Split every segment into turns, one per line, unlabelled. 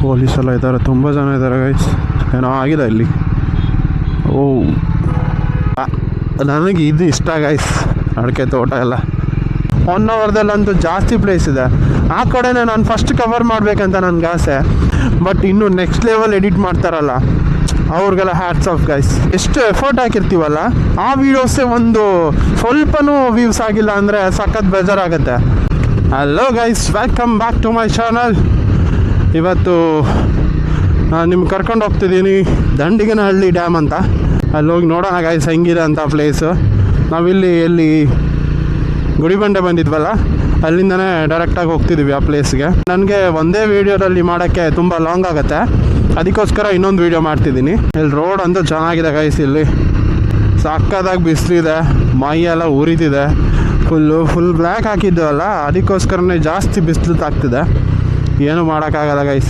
Police ಎಲ್ಲ ಇದ್ದಾರೆ, ತುಂಬ ಜನ ಇದ್ದಾರೆ ಗೈಸ್. ಏನೋ ಆಗಿದೆ ಇಲ್ಲಿ. ಓ ನನಗೆ ಇದು ಇಷ್ಟ ಗೈಸ್, ಅಡಿಕೆ ತೋಟ ಎಲ್ಲ. 1 ಅವರ್ದಲ್ಲಂತೂ ಜಾಸ್ತಿ ಪ್ಲೇಸ್ ಇದೆ. ಆ ಕಡೆನೇ ನಾನು ಫಸ್ಟ್ ಕವರ್ ಮಾಡಬೇಕಂತ ನನಗೆ ಆಸೆ. ಬಟ್ ಇನ್ನು ನೆಕ್ಸ್ಟ್ ಲೆವೆಲ್ ಎಡಿಟ್ ಮಾಡ್ತಾರಲ್ಲ, ಅವ್ರಿಗೆಲ್ಲ ಹ್ಯಾಟ್ಸ್ ಆಫ್ ಗೈಸ್. ಎಷ್ಟು ಎಫರ್ಟ್ ಹಾಕಿರ್ತೀವಲ್ಲ, ಆ ವೀಡಿಯೋಸೇ ಒಂದು ಸ್ವಲ್ಪನೂ ವ್ಯೂಸ್ ಆಗಿಲ್ಲ ಅಂದರೆ ಸಖತ್ ಬೇಜಾರಾಗುತ್ತೆ. Hello guys, welcome back to my channel. ಇವತ್ತು ನಾನು ನಿಮ್ಗೆ ಕರ್ಕೊಂಡು ಹೋಗ್ತಿದ್ದೀನಿ ದಂಡಿಗನಹಳ್ಳಿ ಡ್ಯಾಮ್ ಅಂತ. ಅಲ್ಲಿ ಹೋಗಿ ನೋಡೋಣ ಗೈಸ್ ಹೆಂಗಿದೆ ಅಂತ ಪ್ಲೇಸು. ನಾವಿಲ್ಲಿ ಎಲ್ಲಿ ಗುಡಿಬಂಡೆ ಬಂದಿದ್ವಲ್ಲ, ಅಲ್ಲಿಂದನೇ ಡೈರೆಕ್ಟಾಗಿ ಹೋಗ್ತಿದ್ದೀವಿ ಆ ಪ್ಲೇಸ್ಗೆ. ನನಗೆ ಒಂದೇ ವೀಡಿಯೋದಲ್ಲಿ ಮಾಡೋಕ್ಕೆ ತುಂಬ ಲಾಂಗ್ ಆಗುತ್ತೆ, ಅದಕ್ಕೋಸ್ಕರ ಇನ್ನೊಂದು ವೀಡಿಯೋ ಮಾಡ್ತಿದ್ದೀನಿ. ಇಲ್ಲಿ ರೋಡ್ ಅಂತೂ ಚೆನ್ನಾಗಿದೆ ಗೈಸ್. ಇಲ್ಲಿ ಸಕ್ಕದಾಗಿ ಬಿಸಿಲಿದೆ, ಮೈಯೆಲ್ಲ ಉರಿತಿದೆ. ಫುಲ್ ಬ್ಲ್ಯಾಕ್ ಹಾಕಿದ್ದೆವಲ್ಲ, ಅದಕ್ಕೋಸ್ಕರನೇ ಜಾಸ್ತಿ ಬಿಸಿಲು ತಾಗ್ತಿದೆ. ಏನೂ ಮಾಡೋಕ್ಕಾಗಲ್ಲ ಗೈಸ್.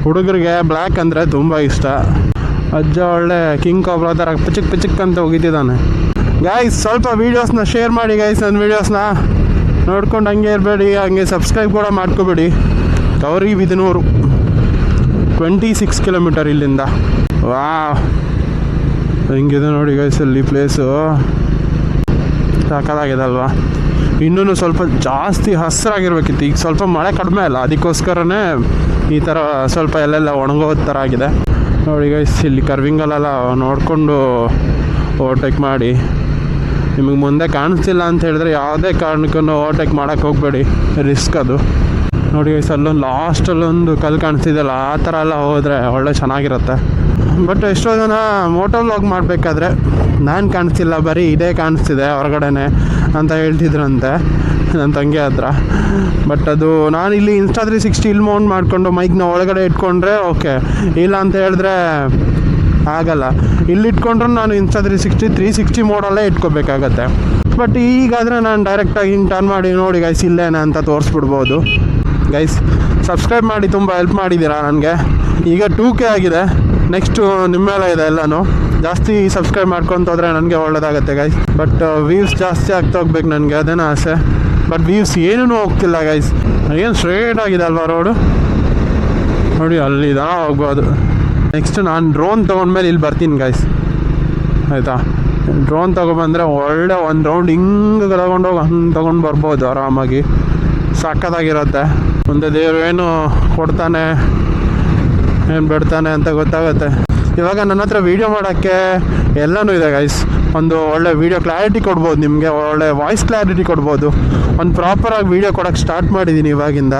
ಹುಡುಗರಿಗೆ ಬ್ಲ್ಯಾಕ್ ಅಂದರೆ ತುಂಬ ಇಷ್ಟ. ಅಜ್ಜ ಒಳ್ಳೆ ಕಿಂಗ್ ಕಾಬ್ರಾ ಥರ ಪಿಚಕ್ ಅಂತ ಹೋಗಿದ್ದಾನೆ. ಗೈಸ್ ಸ್ವಲ್ಪ ವೀಡಿಯೋಸ್ನ ಶೇರ್ ಮಾಡಿ ಗೈಸ್. ನನ್ನ ವೀಡಿಯೋಸ್ನ ನೋಡ್ಕೊಂಡು ಹಂಗೆ ಇರಬೇಡಿ, ಹಂಗೆ ಸಬ್ಸ್ಕ್ರೈಬ್ ಕೂಡ ಮಾಡ್ಕೋಬೇಡಿ. ಗೌರಿಬಿದನೂರು 26 ಕಿಲೋಮೀಟರ್ ಇಲ್ಲಿಂದ. ವಾ ಹೆಂಗಿದೆ ನೋಡಿ ಗೈಸ್ ಅಲ್ಲಿ ಪ್ಲೇಸು, ಸಾಕಾಗಿದೆ ಅಲ್ವಾ. ಇನ್ನೂ ಸ್ವಲ್ಪ ಜಾಸ್ತಿ ಹಸಿರಾಗಿರ್ಬೇಕಿತ್ತು. ಈಗ ಸ್ವಲ್ಪ ಮಳೆ ಕಡಿಮೆ ಅಲ್ಲ, ಅದಕ್ಕೋಸ್ಕರನೇ ಈ ಥರ ಸ್ವಲ್ಪ ಎಲ್ಲೆಲ್ಲ ಒಣಗೋದ ಥರ ಆಗಿದೆ ನೋಡಿ ಗೈಸ್. ಇಲ್ಲಿ ಕರ್ವಿಂಗಲ್ಲೆಲ್ಲ ನೋಡಿಕೊಂಡು ಓವರ್ಟೇಕ್ ಮಾಡಿ. ನಿಮಗೆ ಮುಂದೆ ಕಾಣಿಸ್ತಿಲ್ಲ ಅಂತ ಹೇಳಿದ್ರೆ ಯಾವುದೇ ಕಾರಣಕ್ಕೂ ಓವರ್ಟೇಕ್ ಮಾಡೋಕ್ಕೆ ಹೋಗಬೇಡಿ, ರಿಸ್ಕ್ ಅದು. ನೋಡಿ ಗೈಸ್, ಅಲ್ಲೊಂದು ಲಾಸ್ಟಲ್ಲೊಂದು ಕಲ್ಲು ಕಾಣಿಸ್ತಿದೆಯಲ್ಲ, ಆ ಥರ ಎಲ್ಲ ಹೋದರೆ ಒಳ್ಳೆ ಚೆನ್ನಾಗಿರುತ್ತೆ. ಬಟ್ ಎಷ್ಟೋ ಜನ ಮೋಟೋ ವ್ಲಾಗ್ ಮಾಡಬೇಕಾದ್ರೆ ನಾನು ಕಾಣಿಸ್ತಿಲ್ಲ, ಬರೀ ಇದೇ ಕಾಣಿಸ್ತಿದೆ ಹೊರಗಡೆನೆ ಅಂತ ಹೇಳ್ತಿದ್ರಂತೆ ನನ್ನ ತಂಗಿ ಹತ್ರ. ಬಟ್ ಅದು ನಾನು ಇಲ್ಲಿ Insta 360 ಇಲ್ಲಿ ಮೌಂಟ್ ಮಾಡಿಕೊಂಡು ಮೈಕ್ನ ಒಳಗಡೆ ಇಟ್ಕೊಂಡ್ರೆ ಓಕೆ, ಇಲ್ಲ ಅಂತ ಹೇಳಿದ್ರೆ ಆಗಲ್ಲ. ಇಲ್ಲಿ ಇಟ್ಕೊಂಡ್ರೂ ನಾನು Insta 360 ಮೋಡಲ್ಲೇ ಇಟ್ಕೋಬೇಕಾಗತ್ತೆ. ಬಟ್ ಈಗಾದರೆ ನಾನು ಡೈರೆಕ್ಟಾಗಿ ಹಿಂಗೆ ಟರ್ನ್ ಮಾಡಿ ನೋಡಿ ಗೈಸ್ ಇಲ್ಲೇನೆ ಅಂತ ತೋರಿಸ್ಬಿಡ್ಬೋದು. ಗೈಸ್ ಸಬ್ಸ್ಕ್ರೈಬ್ ಮಾಡಿ, ತುಂಬ ಹೆಲ್ಪ್ ಮಾಡಿದ್ದೀರಾ ನನಗೆ. ಈಗ 2K ಆಗಿದೆ, ನೆಕ್ಸ್ಟು ನಿಮ್ಮ ಮೇಲೆ ಇದೆ ಎಲ್ಲನೂ. ಜಾಸ್ತಿ ಸಬ್ಸ್ಕ್ರೈಬ್ ಮಾಡ್ಕೊತ ಹೋದರೆ ನನಗೆ ಒಳ್ಳೆಯದಾಗತ್ತೆ ಗೈಸ್. ಬಟ್ ವ್ಯೂಸ್ ಜಾಸ್ತಿ ಆಗ್ತಾ ಹೋಗ್ಬೇಕು ನನಗೆ, ಅದೇನೋ ಆಸೆ. ಬಟ್ ವ್ಯೂಸ್ ಏನೂ ಹೋಗ್ತಿಲ್ಲ ಗೈಸ್. ಏನು ಸ್ಟ್ರೇಟ್ ಆಗಿದೆ ಅಲ್ವಾ ರೋಡು. ನೋಡಿ ಅಲ್ಲಿದ ಹೋಗ್ಬೋದು. ನೆಕ್ಸ್ಟ್ ನಾನು ಡ್ರೋನ್ ತೊಗೊಂಡ್ಮೇಲೆ ಇಲ್ಲಿ ಬರ್ತೀನಿ ಗೈಸ್, ಆಯಿತಾ. ಡ್ರೋನ್ ತೊಗೊಬಂದರೆ ಒಳ್ಳೆ ಒಂದು ರೌಂಡ್ ಹಿಂಗೆ ತಗೊಂಡೋಗಿ ಹಂಗೆ ತೊಗೊಂಡು ಬರ್ಬೋದು ಆರಾಮಾಗಿ, ಸಕ್ಕತ್ತಾಗಿರುತ್ತೆ. ಮುಂದೆ ದೇವರು ಏನು ಕೊಡ್ತಾನೆ ಏನು ಬಿಡ್ತಾನೆ ಅಂತ ಗೊತ್ತಾಗುತ್ತೆ. ಇವಾಗ ನನ್ನ ಹತ್ರ ವೀಡಿಯೋ ಮಾಡೋಕ್ಕೆ ಎಲ್ಲನೂ ಇದೆ ಗೈಸ್. ಒಂದು ಒಳ್ಳೆ ವೀಡಿಯೋ ಕ್ಲಾರಿಟಿ ಕೊಡ್ಬೋದು ನಿಮಗೆ, ಒಳ್ಳೆ ವಾಯ್ಸ್ ಕ್ಲಾರಿಟಿ ಕೊಡ್ಬೋದು. ಒಂದು ಪ್ರಾಪರಾಗಿ ವೀಡಿಯೋ ಕೊಡೋಕ್ಕೆ ಸ್ಟಾರ್ಟ್ ಮಾಡಿದ್ದೀನಿ ಇವಾಗಿಂದ.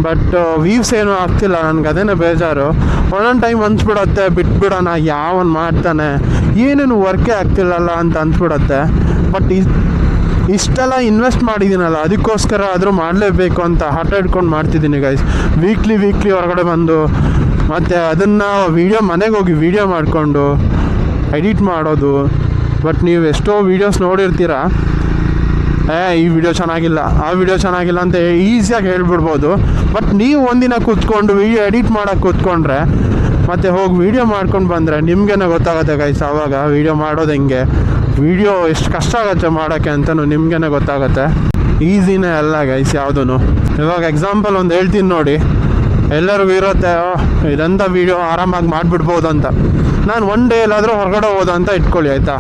ಬಟ್ ವ್ಯೂಸ್ ಏನೂ ಆಗ್ತಿಲ್ಲ ನನಗೆ, ಅದೇನೇ ಬೇಜಾರು. ಒಂದೊಂದು ಟೈಮ್ ಅನ್ಸ್ಬಿಡತ್ತೆ ಬಿಟ್ಬಿಡೋಣ, ಯಾವನು ಮಾಡ್ತಾನೆ, ಏನೇನು ವರ್ಕೇ ಆಗ್ತಿಲ್ಲಲ್ಲ ಅಂತ ಅನ್ಸ್ಬಿಡತ್ತೆ. ಬಟ್ ಇಷ್ಟೆಲ್ಲ ಇನ್ವೆಸ್ಟ್ ಮಾಡಿದ್ದೀನಲ್ಲ, ಅದಕ್ಕೋಸ್ಕರ ಆದರೂ ಮಾಡಲೇಬೇಕು ಅಂತ ಹಠ ಇಟ್ಕೊಂಡು ಮಾಡ್ತಿದ್ದೀನಿ ಗೈಸ್. ವೀಕ್ಲಿ ಹೊರಗಡೆ ಬಂದು ಮತ್ತು ಅದನ್ನು ವೀಡಿಯೋ ಮನೆಗೆ ಹೋಗಿ ವೀಡಿಯೋ ಮಾಡಿಕೊಂಡು ಎಡಿಟ್ ಮಾಡೋದು. ಬಟ್ ನೀವು ಎಷ್ಟೋ ವೀಡಿಯೋಸ್ ನೋಡಿರ್ತೀರ, ಈ ವಿಡಿಯೋ ಚೆನ್ನಾಗಿಲ್ಲ, ಆ ವಿಡಿಯೋ ಚೆನ್ನಾಗಿಲ್ಲ ಅಂತ ಈಸಿಯಾಗಿ ಹೇಳ್ಬಿಡ್ಬೋದು. ಬಟ್ ನೀವು ಒಂದಿನ ಕೂತ್ಕೊಂಡು ವೀಡಿಯೋ ಎಡಿಟ್ ಮಾಡೋಕ್ಕೆ ಕೂತ್ಕೊಂಡ್ರೆ ಮತ್ತು ಹೋಗಿ ವೀಡಿಯೋ ಮಾಡ್ಕೊಂಡು ಬಂದರೆ ನಿಮಗೇನೆ ಗೊತ್ತಾಗುತ್ತೆ ಗೈಸ್. ಆವಾಗ ವೀಡಿಯೋ ಮಾಡೋದು ಹೆಂಗೆ, ವೀಡಿಯೋ ಎಷ್ಟು ಕಷ್ಟ ಆಗುತ್ತೆ ಮಾಡೋಕ್ಕೆ ಅಂತಲೂ ನಿಮಗೇನೆ ಗೊತ್ತಾಗುತ್ತೆ. ಈಸಿನೇ ಅಲ್ಲ ಗೈಸ್ ಯಾವುದೂ. ಇವಾಗ ಎಕ್ಸಾಂಪಲ್ ಒಂದು ಹೇಳ್ತೀನಿ ನೋಡಿ. ಎಲ್ಲರಿಗೂ ಇರುತ್ತೆ ಇದಂಥ ವೀಡಿಯೋ ಆರಾಮಾಗಿ ಮಾಡಿಬಿಡ್ಬೋದು ಅಂತ. ನಾನು ಒನ್ ಡೇ ಎಲ್ಲಾದರೂ ಹೊರಗಡೆ ಹೋದ ಅಂತ ಇಟ್ಕೊಳ್ಳಿ, ಆಯಿತಾ.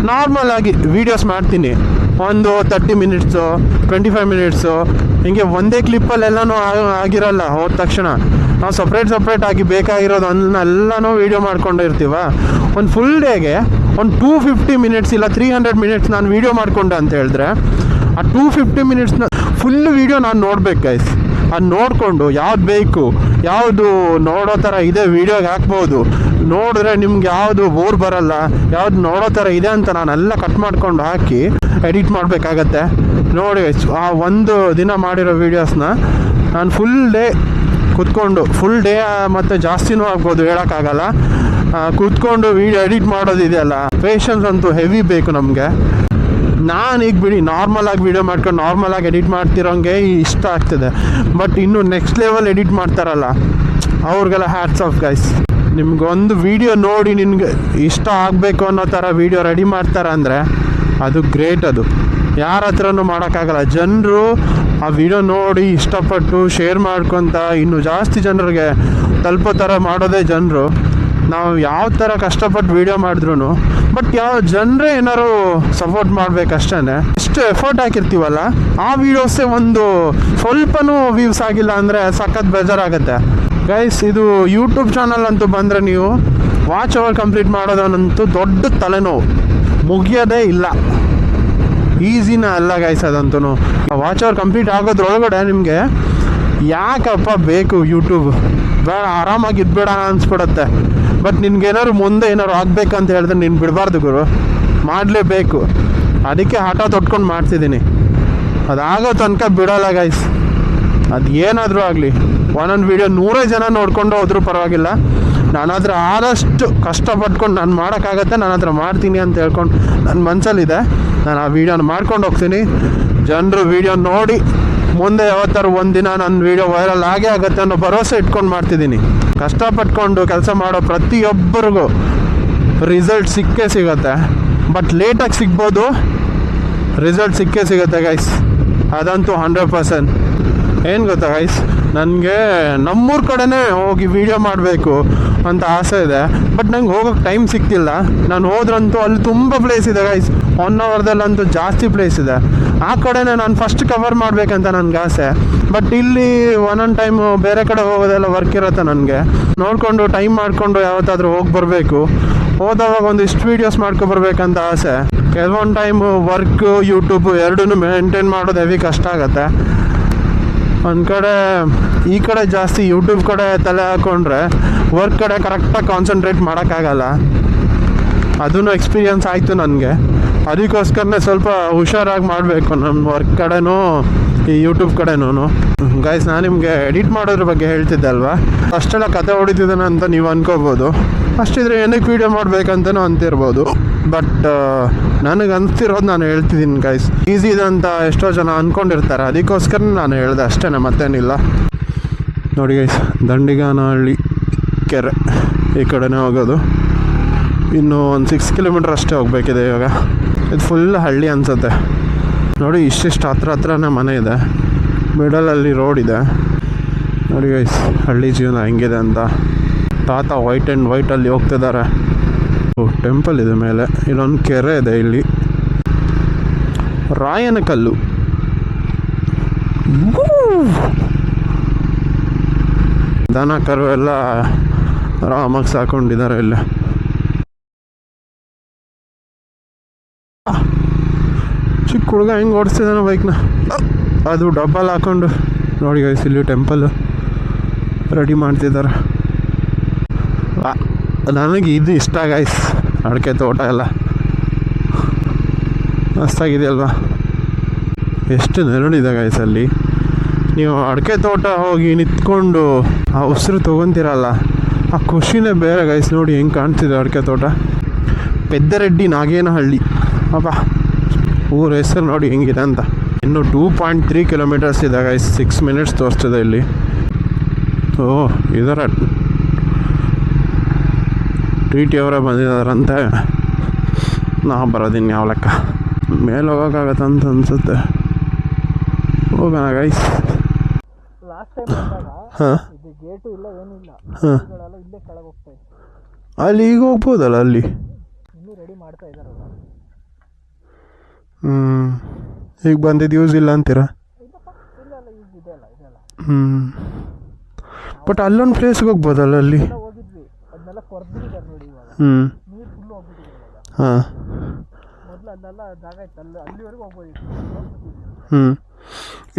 ನಾರ್ಮಲಾಗಿ ವೀಡಿಯೋಸ್ ಮಾಡ್ತೀನಿ, ಒಂದು 30 ಮಿನಿಟ್ಸು 25 ಮಿನಿಟ್ಸು ಹಿಂಗೆ ಒಂದೇ ಕ್ಲಿಪ್ಪಲ್ಲೆಲ್ಲನೂ ಆಗಿರಲ್ಲ. ಹೋದ ತಕ್ಷಣ ನಾವು ಸಪ್ರೇಟ್ ಆಗಿ ಬೇಕಾಗಿರೋದು ಎಲ್ಲನೂ ವೀಡಿಯೋ ಮಾಡ್ಕೊಂಡು ಇರ್ತೀವ. ಒಂದು ಫುಲ್ ಡೇಗೆ ಒಂದು 250 ಮಿನಿಟ್ಸ್ ಇಲ್ಲ 300 ಮಿನಿಟ್ಸ್ ನಾನು ವೀಡಿಯೋ ಮಾಡಿಕೊಂಡೆ ಅಂತ ಹೇಳಿದ್ರೆ, ಆ 250 ಮಿನಿಟ್ಸ್ನ ಫುಲ್ ವೀಡಿಯೋ ನಾನು ನೋಡ್ಬೇಕು ಗೈಸ್. ಅದು ನೋಡಿಕೊಂಡು ಯಾವ್ದು ಬೇಕು, ಯಾವುದು ನೋಡೋ ಥರ ಇದೆ ವೀಡಿಯೋಗೆ ಹಾಕ್ಬೋದು. ನೋಡಿದ್ರೆ ನಿಮ್ಗೆ ಯಾವುದು ಬೋರ್ ಬರಲ್ಲ, ಯಾವ್ದು ನೋಡೋ ಥರ ಇದೆ ಅಂತ ನಾನೆಲ್ಲ ಕಟ್ ಮಾಡ್ಕೊಂಡು ಹಾಕಿ ಎಡಿಟ್ ಮಾಡಬೇಕಾಗತ್ತೆ. ನೋಡಿ ಆ ಒಂದು ದಿನ ಮಾಡಿರೋ ವೀಡಿಯೋಸ್ನ ನಾನು ಫುಲ್ ಡೇ ಕೂತ್ಕೊಂಡು, ಫುಲ್ ಡೇ ಮತ್ತು ಜಾಸ್ತಿನೂ ಆಗ್ಬೋದು ಹೇಳೋಕ್ಕಾಗಲ್ಲ, ಕೂತ್ಕೊಂಡು ವೀಡಿಯೋ ಎಡಿಟ್ ಮಾಡೋದಿದೆಯಲ್ಲ, ಪೇಷನ್ಸ್ ಅಂತೂ ಹೆವಿ ಬೇಕು ನಮಗೆ. ನಾನು ಈಗ ಬಿಡಿ ನಾರ್ಮಲಾಗಿ ವೀಡಿಯೋ ಮಾಡ್ಕೊಂಡು ನಾರ್ಮಲಾಗಿ ಎಡಿಟ್ ಮಾಡ್ತಿರೋಂಗೆ ಇಷ್ಟ ಆಗ್ತಿದೆ. ಬಟ್ ಇನ್ನು ನೆಕ್ಸ್ಟ್ ಲೆವೆಲ್ ಎಡಿಟ್ ಮಾಡ್ತಾರಲ್ಲ, ಅವ್ರಿಗೆಲ್ಲ ಹ್ಯಾಟ್ಸ್ ಆಫ್ ಗೈಸ್. ನಿಮ್ಗೊಂದು ವೀಡಿಯೋ ನೋಡಿ ನಿನಗೆ ಇಷ್ಟ ಆಗಬೇಕು ಅನ್ನೋ ಥರ ವೀಡಿಯೋ ರೆಡಿ ಮಾಡ್ತಾರೆ ಅಂದರೆ ಅದು ಗ್ರೇಟ್. ಅದು ಯಾರ ಹತ್ರನೂ ಮಾಡೋಕ್ಕಾಗಲ್ಲ. ಜನರು ಆ ವಿಡಿಯೋ ನೋಡಿ ಇಷ್ಟಪಟ್ಟು ಶೇರ್ ಮಾಡ್ಕೊತ ಇನ್ನೂ ಜಾಸ್ತಿ ಜನರಿಗೆ ತಲುಪೋ ಥರ ಮಾಡೋದೇ ಜನರು. ನಾವು ಯಾವ ಥರ ಕಷ್ಟಪಟ್ಟು ವೀಡಿಯೋ ಮಾಡಿದ್ರು ಬಟ್ ಯಾವ ಜನರೇ ಏನಾರು ಸಪೋರ್ಟ್ ಮಾಡ್ಬೇಕಷ್ಟೇ. ಎಷ್ಟು ಎಫರ್ಟ್ ಹಾಕಿರ್ತೀವಲ್ಲ ಆ ವೀಡಿಯೋಸೇ ಒಂದು ಸ್ವಲ್ಪನೂ ವ್ಯೂಸ್ ಆಗಿಲ್ಲ ಅಂದರೆ ಸಖತ್ ಬೇಜಾರಾಗುತ್ತೆ ಗೈಸ್. ಇದು ಯೂಟ್ಯೂಬ್ ಚಾನಲ್ ಅಂತೂ ಬಂದರೆ ನೀವು ವಾಚ್ ಅವರ್ ಕಂಪ್ಲೀಟ್ ಮಾಡೋದನ್ನಂತೂ ದೊಡ್ಡ ತಲೆನೋವು, ಮುಗಿಯೋದೇ ಇಲ್ಲ. ಈಸಿನ ಅಲ್ಲ ಗೈಸ್ ಅದಂತೂ. ವಾಚ್ ಅವರ್ ಕಂಪ್ಲೀಟ್ ಆಗೋದ್ರೊಳಗಡೆ ನಿಮಗೆ ಯಾಕಪ್ಪ ಬೇಕು ಯೂಟ್ಯೂಬ್, ಬೇಡ ಆರಾಮಾಗಿ ಇದ್ಬೇಡ ಅನಿಸ್ಬಿಡತ್ತೆ. ಬಟ್ ನಿನ್ಗೇನಾದ್ರು ಮುಂದೆ ಏನಾದ್ರು ಆಗ್ಬೇಕಂತ ಹೇಳಿದ್ರೆ ನೀನು ಬಿಡಬಾರ್ದು ಗುರು, ಮಾಡಲೇಬೇಕು. ಅದಕ್ಕೆ ಹಠ ತೊಟ್ಕೊಂಡು ಮಾಡ್ತಿದ್ದೀನಿ. ಅದಾಗೋ ತನಕ ಬಿಡೋಲ್ಲ ಗೈಸ್. ಅದು ಏನಾದರೂ ಆಗಲಿ ಒಂದೊಂದು ವೀಡಿಯೋ 100 ಜನ ನೋಡ್ಕೊಂಡು ಹೋದ್ರೂ ಪರವಾಗಿಲ್ಲ, ನನ್ನ ಹತ್ರ ಆದಷ್ಟು ಕಷ್ಟಪಟ್ಕೊಂಡು ನಾನು ಮಾಡೋಕ್ಕಾಗತ್ತೆ ನನ್ನ ಹತ್ರ ಮಾಡ್ತೀನಿ ಅಂತ ಹೇಳ್ಕೊಂಡು ನನ್ನ ಮನಸ್ಸಲ್ಲಿದೆ. ನಾನು ಆ ವೀಡಿಯೋನ ಮಾಡ್ಕೊಂಡು ಹೋಗ್ತೀನಿ. ಜನರು ವೀಡಿಯೋ ನೋಡಿ ಮುಂದೆ ಯಾವತ್ತಾರು ಒಂದಿನ ನನ್ನ ವೀಡಿಯೋ ವೈರಲ್ ಆಗೇ ಆಗುತ್ತೆ ಅನ್ನೋ ಭರವಸೆ ಇಟ್ಕೊಂಡು ಮಾಡ್ತಿದ್ದೀನಿ. ಕಷ್ಟಪಟ್ಕೊಂಡು ಕೆಲಸ ಮಾಡೋ ಪ್ರತಿಯೊಬ್ಬರಿಗೂ ರಿಸಲ್ಟ್ ಸಿಕ್ಕೇ ಸಿಗುತ್ತೆ. ಬಟ್ ಲೇಟಾಗಿ ಸಿಗ್ಬೋದು, ರಿಸಲ್ಟ್ ಸಿಕ್ಕೇ ಸಿಗುತ್ತೆ ಗೈಸ್, ಅದಂತೂ 100%. ಏನು ಗೊತ್ತಾ ಗೈಸ್, ನನಗೆ ನಮ್ಮೂರ ಕಡೆನೇ ಹೋಗಿ ವೀಡಿಯೋ ಮಾಡಬೇಕು ಅಂತ ಆಸೆ ಇದೆ. ಬಟ್ ನಂಗೆ ಹೋಗೋಕ್ಕೆ ಟೈಮ್ ಸಿಗ್ತಿಲ್ಲ. ನಾನು ಹೋದ್ರಂತೂ ಅಲ್ಲಿ ತುಂಬ ಪ್ಲೇಸ್ ಇದೆ ಗೈಸ್, 1 ಅವರ್ದಲ್ಲಂತೂ ಜಾಸ್ತಿ ಪ್ಲೇಸ್ ಇದೆ. ಆ ಕಡೆನೇ ನಾನು ಫಸ್ಟ್ ಕವರ್ ಮಾಡಬೇಕಂತ ನನಗೆ ಆಸೆ. ಬಟ್ ಇಲ್ಲಿ ಒಂದೊಂದು ಟೈಮು ಬೇರೆ ಕಡೆ ಹೋಗೋದೆಲ್ಲ ವರ್ಕ್ ಇರುತ್ತೆ. ನನಗೆ ನೋಡಿಕೊಂಡು ಟೈಮ್ ಮಾಡಿಕೊಂಡು ಯಾವತ್ತಾದರೂ ಹೋಗಿ ಬರಬೇಕು. ಹೋದವಾಗ ಒಂದಿಷ್ಟು ವೀಡಿಯೋಸ್ ಮಾಡ್ಕೊಬರ್ಬೇಕಂತ ಆಸೆ. ಕೆಲವೊಂದು ಟೈಮು ವರ್ಕು ಯೂಟ್ಯೂಬು ಎರಡೂ ಮೇಂಟೈನ್ ಮಾಡೋದು ಹೆವಿ ಕಷ್ಟ ಆಗುತ್ತೆ. ಒಂದು ಕಡೆ ಈ ಕಡೆ ಜಾಸ್ತಿ ಯೂಟ್ಯೂಬ್ ಕಡೆ ತಲೆ ಹಾಕ್ಕೊಂಡ್ರೆ ವರ್ಕ್ ಕಡೆ ಕರೆಕ್ಟಾಗಿ ಕಾನ್ಸಂಟ್ರೇಟ್ ಮಾಡೋಕ್ಕಾಗಲ್ಲ. ಅದೂ ಎಕ್ಸ್ಪೀರಿಯನ್ಸ್ ಆಯಿತು ನನಗೆ. ಅದಕ್ಕೋಸ್ಕರನೇ ಸ್ವಲ್ಪ ಹುಷಾರಾಗಿ ಮಾಡಬೇಕು ನಮ್ಮ ವರ್ಕ್ ಕಡೆನೂ ಈ ಯೂಟ್ಯೂಬ್ ಕಡೆನೂ. ಗೈಸ್, ನಾನು ನಿಮಗೆ ಎಡಿಟ್ ಮಾಡೋದ್ರ ಬಗ್ಗೆ ಹೇಳ್ತಿದ್ದೆ ಅಲ್ವಾ, ಅಷ್ಟೆಲ್ಲ ಕತೆ ಹೊಡಿತಿದ್ದಾನೆ ಅಂತ ನೀವು ಅನ್ಕೋಬೋದು. ಅಷ್ಟಿದ್ರೆ ಏನಕ್ಕೆ ವೀಡಿಯೋ ಮಾಡಬೇಕಂತನೂ ಅಂತಿರ್ಬೋದು. ಬಟ್ ನನಗೆ ಅನಿಸ್ತಿರೋದು ನಾನು ಹೇಳ್ತಿದ್ದೀನಿ ಗೈಸ್. ಈಸಿ ಇದೆ ಅಂತ ಎಷ್ಟೋ ಜನ ಅಂದ್ಕೊಂಡಿರ್ತಾರೆ, ಅದಕ್ಕೋಸ್ಕರ ನಾನು ಹೇಳಿದೆ ಅಷ್ಟೇ, ಮತ್ತೇನಿಲ್ಲ. ನೋಡಿ ಗೈಸ್, ದಂಡಿಗಾನಹಳ್ಳಿ ಕೆರೆ ಈ ಕಡೆನೇ ಹೋಗೋದು. ಇನ್ನು ಒಂದು 6 ಕಿಲೋಮೀಟ್ರ್ ಅಷ್ಟೇ ಹೋಗಬೇಕಿದೆ ಇವಾಗ. ಇದು ಫುಲ್ ಹಳ್ಳಿ ಅನಿಸುತ್ತೆ ನೋಡಿ. ಇಷ್ಟಿಷ್ಟು ಹತ್ರನೇ ಮನೆ ಇದೆ, ಮಿಡಲಲ್ಲಿ ರೋಡ್ ಇದೆ. ನೋಡಿ ಗೈಸ್, ಹಳ್ಳಿ ಜೀವನ ಹೆಂಗಿದೆ ಅಂತ. ತಾತ ವೈಟ್ ಆ್ಯಂಡ್ ವೈಟಲ್ಲಿ ಹೋಗ್ತಿದ್ದಾರೆ. ಟೆಂಪಲ್ ಇದೆ ಮೇಲೆ, ಇಲ್ಲೊಂದು ಕೆರೆ ಇದೆ. ಇಲ್ಲಿ ರಾಯನ ಕಲ್ಲು. ದನ ಕರು ಎಲ್ಲ ಆರಾಮಾಗಿ ಸಾಕೊಂಡಿದ್ದಾರೆ ಇಲ್ಲಿ. ಚಿಕ್ಕ ಹುಡುಗ ಹೆಂಗೆ ಓಡಿಸ್ತಿದ್ದಾನೆ ಬೈಕ್ನ, ಅದು ಡಬ್ಬಲ್ ಹಾಕ್ಕೊಂಡು. ನೋಡಿ ಗೈಸ್, ಇಲ್ಲಿ ಟೆಂಪಲ್ ರೆಡಿ ಮಾಡ್ತಿದ್ದಾರೆ. ನನಗೆ ಇದು ಇಷ್ಟ ಗೈಸ್, ಅಡಿಕೆ ತೋಟ ಎಲ್ಲ ಮಸ್ತಾಗಿದೆ ಅಲ್ವಾ. ಎಷ್ಟು ನೆರಳಿದೆ ಗೈಸ್ ಅಲ್ಲಿ. ನೀವು ಅಡಿಕೆ ತೋಟ ಹೋಗಿ ನಿಂತ್ಕೊಂಡು ಆ ಉಸಿರು ತೊಗೊತೀರಲ್ಲ, ಆ ಖುಷಿನೇ ಬೇರೆ ಗೈಸ್. ನೋಡಿ ಹೆಂಗೆ ಕಾಣ್ತಿದೆ ಅಡಿಕೆ ತೋಟ. ಪೆದ್ದರೆಡ್ಡಿ ನಾಗೇನಹಳ್ಳಿ ಅಪ್ಪ, ಊರ ಹೆಸರು ನೋಡಿ ಹೆಂಗಿದೆ ಅಂತ. ಇನ್ನು 2.3 ಕಿಲೋಮೀಟರ್ಸ್ ಇದೆ ಗೈಸ್. 6 ಮಿನಿಟ್ಸ್ ತೋರಿಸ್ತಿದೆ ಇಲ್ಲಿ. ಓಹ್, ಇದರ ಟಿ ಟಿ ಅವರೇ ಬಂದಿದ್ದಾರಂತೆ. ನಾವು ಬರೋದಿನ್ನು ಯಾವ ಲೆಕ್ಕ. ಮೇಲೆ ಹೋಗೋಕ್ಕಾಗತ್ತೆ ಅಂತ ಅನಿಸುತ್ತೆ. ಹೋಗೋಣ ಗೈಸ್. ಹಾಂ, ಹಾಂ, ಅಲ್ಲಿ ಈಗ ಹೋಗ್ಬೋದಲ್ಲ ಅಲ್ಲಿ. ಈಗ ಬಂದಿದ್ದು ಯೂಸ್ ಇಲ್ಲ ಅಂತೀರಾ? ಬಟ್ ಅಲ್ಲೊಂದು ಪ್ಲೇಸ್ಗೆ ಹೋಗ್ಬೋದಲ್ಲ ಅಲ್ಲಿ. ಹಾಂ,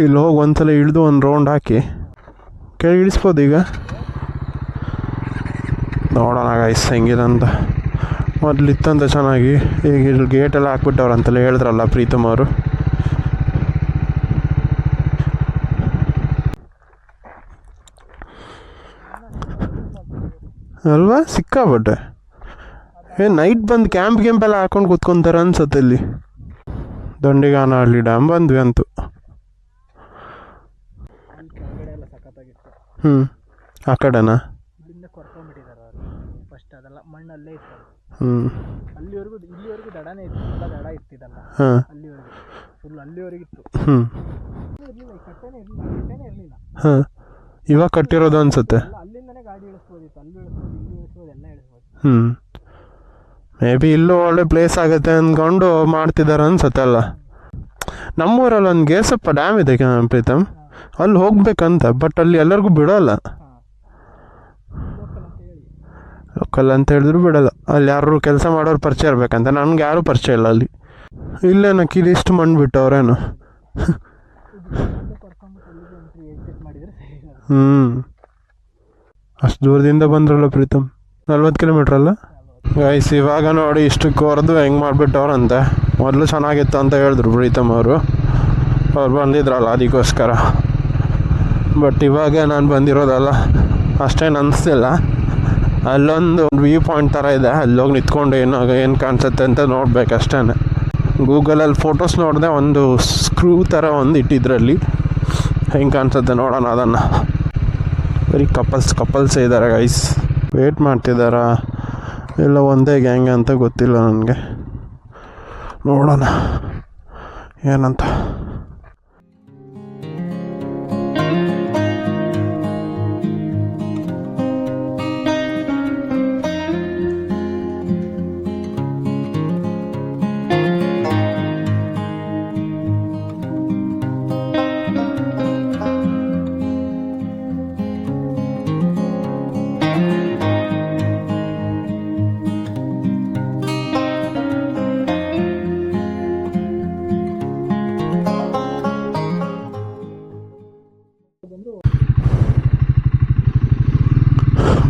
ಇಲ್ಲಿ ಹೋಗಿ ಒಂದ್ಸಲ ಇಳಿದು ಒಂದು ರೌಂಡ್ ಹಾಕಿ ಕೆಳಗೆ ಇಳಿಸ್ಬೋದು. ಈಗ ನೋಡೋಣ ಗೈಸ್ ಹೆಂಗಿದೆ ಅಂತ. ಮೊದಲಿತ್ತಂತ ಚೆನ್ನಾಗಿ, ಈಗ ಇಲ್ಲಿ ಗೇಟೆಲ್ಲ ಹಾಕ್ಬಿಟ್ಟವ್ರು ಅಂತೆಲ್ಲ ಹೇಳಿದ್ರಲ್ಲ ಪ್ರೀತಮ್ ಅವರು. ಅಲ್ವಾ, ಸಿಕ್ಕಾಬಿಟ್ಟೆ. ನೈಟ್ ಬಂದು ಕ್ಯಾಂಪೆಲ್ಲ ಹಾಕೊಂಡು ಕೂತ್ಕೊತಾರೆ ಅನ್ಸತ್ತೆ ಇಲ್ಲಿ. ದಂಡಿಗಾನಹಳ್ಳಿ ಡ್ಯಾಮ್ ಬಂದ್ವಿ ಅಂತೂ. ಆ ಕಡೆನಾ? ಹಾಂ,
ಫುಲ್ ಅಲ್ಲಿವರೆಗಿತ್ತು.
ಹ್ಞೂ
ಇರಲಿಲ್ಲ, ಕಟ್ಟೆನೇ ಇರಲಿಲ್ಲ.
ಹಾಂ, ಇವಾಗ ಕಟ್ಟಿರೋದು ಅನ್ಸುತ್ತೆ.
ಅಲ್ಲಿಂದನೇ ಗಾಡಿ ಇಳಿಸ್ಬೋದಿತ್ತು, ಅಲ್ಲಿ ಇಳಿಸ್ಬೋದು, ಇಲ್ಲಿ ಇಳಿಸ್ಬೋದು, ಎಲ್ಲ ಇಳಿಸ್ಬೋದು.
ಹ್ಞೂ, ಮೇ ಬಿ ಇಲ್ಲೂ ಒಳ್ಳೆ ಪ್ಲೇಸ್ ಆಗುತ್ತೆ ಅಂದ್ಕೊಂಡು ಮಾಡ್ತಿದ್ದಾರೆ ಅನ್ಸುತ್ತೆ ಅಲ್ಲ. ನಮ್ಮೂರಲ್ಲಿ ಒಂದು ಗೇಸಪ್ಪ ಡ್ಯಾಮ್ ಇದೆ ಪ್ರೀತಮ್, ಅಲ್ಲಿ ಹೋಗ್ಬೇಕಂತ, ಬಟ್ ಅಲ್ಲಿ ಎಲ್ಲರಿಗೂ ಬಿಡೋಲ್ಲ. ಲೋಕಲ್ ಅಂತ ಹೇಳಿದ್ರು ಬಿಡೋಲ್ಲ. ಅಲ್ಲಿ ಯಾರು ಕೆಲಸ ಮಾಡೋರು ಪರಿಚಯ ಇರಬೇಕಂತ, ನನಗೆ ಯಾರೂ ಪರಿಚಯ ಇಲ್ಲ ಅಲ್ಲಿ. ಇಲ್ಲೇನ ಕಿಲಿಷ್ಟು ಮಣ್ಣು ಬಿಟ್ಟವ್ರೇನು. ಹ್ಞೂ, ಅಷ್ಟು ದೂರದಿಂದ ಬಂದ್ರಲ್ಲ ಪ್ರೀತಮ್, 40 ಕಿಲೋಮೀಟ್ರ್ ಅಲ್ಲ ಗೈಸ್. ಇವಾಗ ನೋಡಿ ಇಷ್ಟು ಕೊರೆದು ಹೆಂಗೆ ಮಾಡಿಬಿಟ್ಟವ್ರಂತೆ. ಮೊದಲು ಚೆನ್ನಾಗಿತ್ತು ಅಂತ ಹೇಳಿದ್ರು ಪ್ರೀತಮ್ ಅವರು ಬಂದಿದ್ರಲ್ಲ ಅದಕ್ಕೋಸ್ಕರ. ಬಟ್ ಇವಾಗ ನಾನು ಬಂದಿರೋದಲ್ಲ ಅಷ್ಟೇನು ಅನಿಸ್ತಿಲ್ಲ. ಅಲ್ಲೊಂದು ವ್ಯೂ ಪಾಯಿಂಟ್ ಥರ ಇದೆ, ಅಲ್ಲೋಗಿ ನಿಂತ್ಕೊಂಡು ಏನು ಕಾಣಿಸುತ್ತೆ ಅಂತ ನೋಡ್ಬೇಕಷ್ಟೇ. ಗೂಗಲಲ್ಲಿ ಫೋಟೋಸ್ ನೋಡಿದೆ, ಒಂದು ಸ್ಕ್ರೂ ಥರ ಒಂದು ಇಟ್ಟಿದ್ರಲ್ಲಿ, ಹೆಂಗೆ ಕಾಣಿಸುತ್ತೆ ನೋಡೋಣ ಅದನ್ನು. ಬರೀ ಕಪಲ್ಸೇ ಇದ್ದಾರೆ ಗೈಸ್. ವೇಟ್ ಮಾಡ್ತಿದ್ದಾರಾ ಇಲ್ಲ ಒಂದೇ ಗ್ಯಾಂಗ್ ಅಂತ ಗೊತ್ತಿಲ್ಲ ನನಗೆ. ನೋಡೋಣ ಏನಂತ.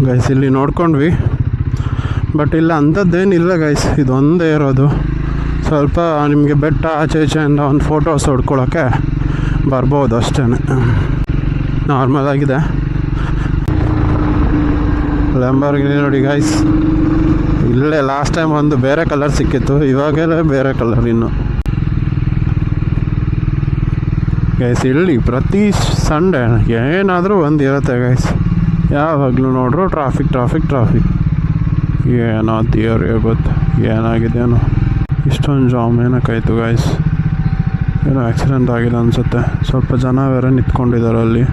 ಗೈಸ್ ಇಲ್ಲಿ ನೋಡ್ಕೊಂಡ್ವಿ, ಬಟ್ ಇಲ್ಲ ಅಂಥದ್ದೇನಿಲ್ಲ ಗೈಸ್, ಇದೊಂದೇ ಇರೋದು. ಸ್ವಲ್ಪ ನಿಮಗೆ ಬೆಟ್ಟ ಆಚೆ ಈಚೆಯಿಂದ ಒಂದು ಫೋಟೋಸ್ ಹೊಡ್ಕೊಳ್ಳೋಕ್ಕೆ ಬರ್ಬೋದು ಅಷ್ಟೇ, ನಾರ್ಮಲ್ ಆಗಿದೆ. ಲ್ಯಾಂಬೋರ್ಗಿನಿ ನೋಡಿ ಗೈಸ್, ಇಲ್ಲೇ ಲಾಸ್ಟ್ ಟೈಮ್ ಒಂದು ಬೇರೆ ಕಲರ್ ಸಿಕ್ಕಿತ್ತು, ಇವಾಗೆಲ್ಲ ಬೇರೆ ಕಲರ್ ಇನ್ನು. ಗೈಸ್ ಇಲ್ಲಿ ಪ್ರತಿ ಸಂಡೇ ಏನಾದರೂ ಒಂದು ಇರುತ್ತೆ ಗೈಸ್, ಯಾವಾಗಲೂ ನೋಡ್ರು ಟ್ರಾಫಿಕ್. ಏನೋ ದೇವ್ರಿಗೆ ಗೊತ್ತು ಏನಾಗಿದೆಯೋ, ಇಷ್ಟೊಂದು ಜಾಮ್ ಏನಕ್ಕಾಯ್ತು ಗೈಸ್. ಏನೋ ಆಕ್ಸಿಡೆಂಟ್ ಆಗಿದೆ ಅನಿಸುತ್ತೆ. ಸ್ವಲ್ಪ ಜನ ಬೇರೆ ನಿಂತ್ಕೊಂಡಿದ್ದಾರೆ ಅಲ್ಲಿ,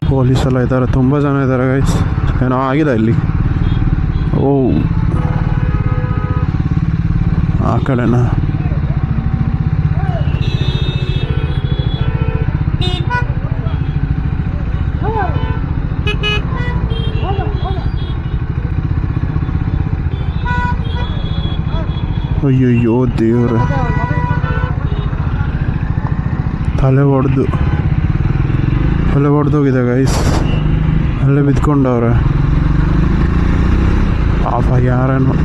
ಪೊಲೀಸೆಲ್ಲ ಇದ್ದಾರೆ, ತುಂಬ ಜನ ಇದ್ದಾರೆ ಗೈಸ್. ಏನೋ ಆಗಿದೆ ಇಲ್ಲಿ. ಓ ಆ ಕಡೆನಾ? ಅಯ್ಯಯ್ಯೋ ದೇವ್ರೆ, ತಲೆ ಹೊಡೆದೋಗಿದೆ ಗೈಸ್, ಅಲ್ಲೇ ಬಿದ್ಕೊಂಡವ್ರೆ ಪಾಪ. ಯಾರೇನೋ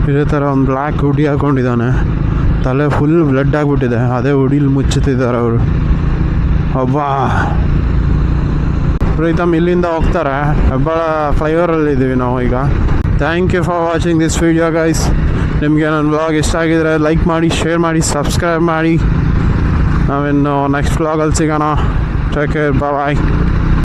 ಇದೇ ಥರ ಒಂದು ಬ್ಲ್ಯಾಕ್ ಹುಡಿ ಹಾಕೊಂಡಿದ್ದಾನೆ, ತಲೆ ಫುಲ್ ಬ್ಲಡ್ ಆಗಿಬಿಟ್ಟಿದೆ, ಅದೇ ಹುಡಿಲಿ ಮುಚ್ಚುತ್ತಿದ್ದಾರೆ ಅವರು. ಅಬ್ಬಾ, ಪ್ರೀತಮ್ ಇಲ್ಲಿಂದ ಹೋಗ್ತಾರೆ, ಹೆಬ್ಬಾಳ ಫ್ಲೈಓವರಲ್ಲಿ ಇದ್ದೀವಿ ನಾವು ಈಗ. Thank you for watching this video guys. ನಿಮಗೆ ನನ್ನ ವ್ಲಾಗ್ ಇಷ್ಟ ಆಗಿದ್ರೆ ಲೈಕ್ ಮಾಡಿ, ಶೇರ್ ಮಾಡಿ, ಸಬ್ಸ್ಕ್ರೈಬ್ ಮಾಡಿ. ನಾವಿನ್ನು ನೆಕ್ಸ್ಟ್ ವ್ಲಾಗಲ್ಲಿ ಸಿಗೋಣ. ಟೇಕ್ ಕೇರ್, ಬಾಯ್.